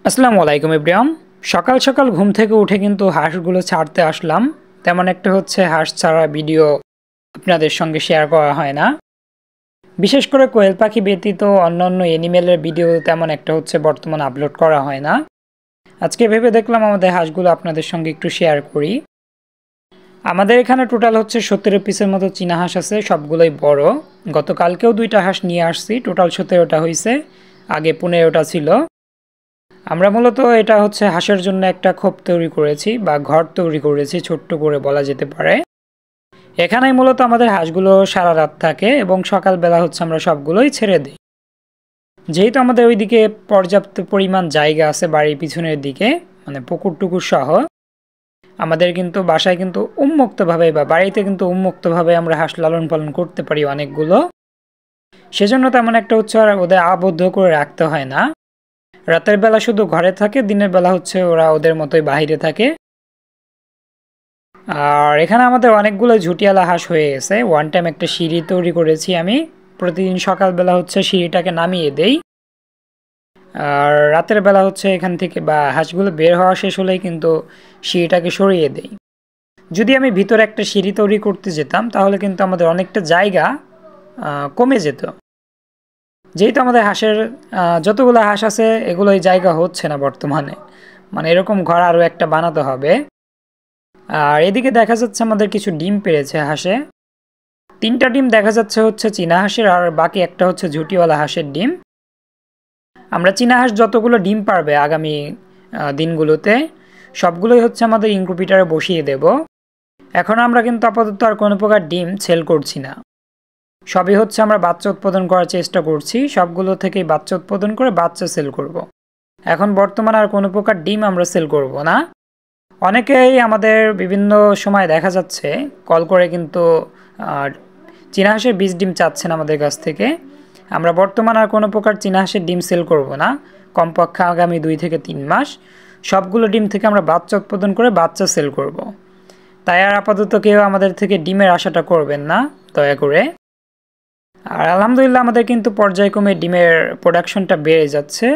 আসসালামু আলাইকুম এভরিওয়ান। সকাল সকাল ঘুম থেকে উঠে কিন্তু হাঁসগুলো ছাড়তে আসলাম। তেমন একটা হাঁস ছাড়া ভিডিও আপনাদের সঙ্গে শেয়ার করা হয় না। বিশেষ করে কোয়েল পাখি ব্যতীত অন্যান্য অ্যানিমেলের ভিডিও তেমন একটা বর্তমানে আপলোড করা হয় না। আজকে ভেবে দেখলাম আমাদের হাঁসগুলো আপনাদের সঙ্গে একটু শেয়ার করি। আমাদের এখানে টোটাল 70 পিসের মতো চীনা হাঁস আছে, সবগুলোই বড়। গতকালকেও 2টা হাঁস নিয়ে আসছি, টোটাল 17টা হয়েছে, আগে 15টা ছিল। আমরা মূলত এটা হাঁসের জন্য একটা খোপ তৈরি করেছি বা ঘর তৈরি করেছি, ছোট্ট করে বলা যেতে পারে। এখানেই মূলত আমাদের হাঁসগুলো সারা রাত থাকে এবং সকালবেলা আমরা সবগুলোই ছেড়ে দিই। যেহেতু আমাদের ওইদিকে পর্যাপ্ত পরিমাণ জায়গা আছে বাড়ির পিছনের দিকে, মানে পুকুর টুকুর সহ, আমাদের কিন্তু বাসায় কিন্তু উন্মুক্তভাবে বা বাড়িতে কিন্তু উন্মুক্তভাবে আমরা হাঁস লালন পালন করতে পারি অনেকগুলো। সেজন্য তেমন একটা আর ওদের আবদ্ধ করে রাখতে হয় না। রাতের বেলা শুধু ঘরে থাকে, দিনের বেলা ওরা ওদের মতোই বাহিরে থাকে। আর এখানে আমাদের অনেকগুলো ঝুটিয়ালা হাঁস হয়ে গেছে। ওয়ান টাইম একটা সিঁড়ি তৈরি করেছি আমি, প্রতিদিন সকালবেলা সিঁড়িটাকে নামিয়ে দেই। আর রাতের বেলা এখান থেকে বা হাঁসগুলো বের হওয়া শেষ হলেই কিন্তু সিঁড়িটাকে সরিয়ে দেই। যদি আমি ভিতরে একটা সিঁড়ি তৈরি করতে যেতাম তাহলে কিন্তু আমাদের অনেকটা জায়গা কমে যেত। যেহেতু আমাদের হাঁসের যতগুলো হাঁস আছে এগুলোই জায়গা হচ্ছে না বর্তমানে, মানে এরকম ঘর আরও একটা বানাতে হবে। আর এদিকে দেখা যাচ্ছে আমাদের কিছু ডিম পেড়েছে হাঁসে। 3টা ডিম দেখা যাচ্ছে চীনা হাঁসের, আর বাকি একটা ঝুটিওয়ালা হাঁসের ডিম। আমরা চীনা হাঁস যতগুলো ডিম পারবে আগামী দিনগুলোতে সবগুলোই আমাদের ইনকিউবেটরে বসিয়ে দেব। এখন আমরা কিন্তু আপাতত আর কোনো প্রকার ডিম সেল করছি না, সবই আমরা বাচ্চা উৎপাদন করার চেষ্টা করছি। সবগুলো থেকেই বাচ্চা উৎপাদন করে বাচ্চা সেল করব। এখন বর্তমানে আর কোনো প্রকার ডিম আমরা সেল করব না। অনেকেই আমাদের বিভিন্ন সময় দেখা যাচ্ছে কল করে কিন্তু চীনা হাঁসের বীজ ডিম চাচ্ছেন আমাদের কাছ থেকে। আমরা বর্তমানে আর কোনো প্রকার চীনা হাঁসের ডিম সেল করব না, কমপক্ষে আগামী 2 থেকে 3 মাস। সবগুলো ডিম থেকে আমরা বাচ্চা উৎপাদন করে বাচ্চা সেল করব। তাই আর আপাতত কেউ আমাদের থেকে ডিমের আশাটা করবেন না দয়া করে। আর আলহামদুলিল্লাহ আমাদের কিন্তু পর্যায়ক্রমে ডিমের প্রোডাকশনটা বেড়ে যাচ্ছে।